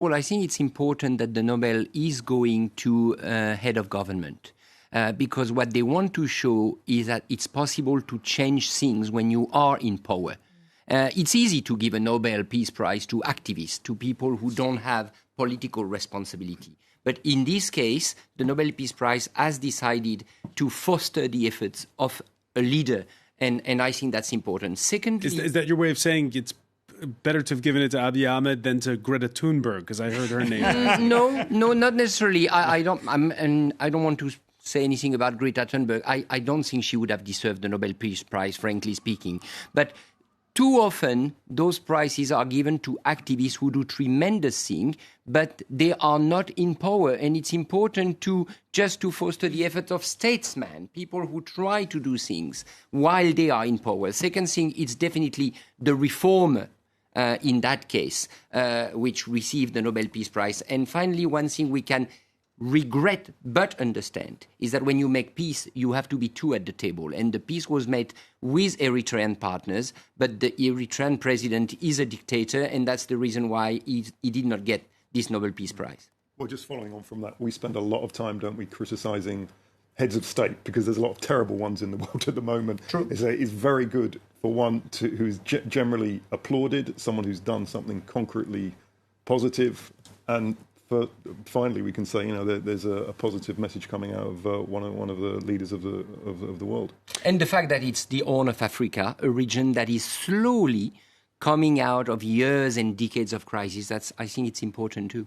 Well, I think it's important that the Nobel is going to head of government. Because what they want to show is that it's possible to change things when you are in power. It's easy to give a Nobel Peace Prize to activists, to people who don't have political responsibility. But in this case, the Nobel Peace Prize has decided to foster the efforts of a leader, and I think that's important. Secondly, is that your way of saying it's better to have given it to Abiy Ahmed than to Greta Thunberg? Because I heard her name. No, not necessarily. I don't want to say anything about Greta Thunberg. I don't think she would have deserved the Nobel Peace Prize, frankly speaking. But too often, those prizes are given to activists who do tremendous things, but they are not in power. And it's important to foster the effort of statesmen, people who try to do things while they are in power. Second thing, it's definitely the reformer in that case, which received the Nobel Peace Prize. And finally, one thing we can regret but understand is that when you make peace, you have to be two at the table. And the peace was made with Eritrean partners, but the Eritrean president is a dictator, and that's the reason why he did not get this Nobel Peace Prize. Well, just following on from that, we spend a lot of time, don't we, criticising heads of state, because there's a lot of terrible ones in the world at the moment. True. It's very good for one who's generally applauded, someone who's done something concretely positive, and finally, we can say, there's a positive message coming out of one of the leaders of the world. And the fact that it's the Horn of Africa, a region that is slowly coming out of years and decades of crisis, I think it's important too.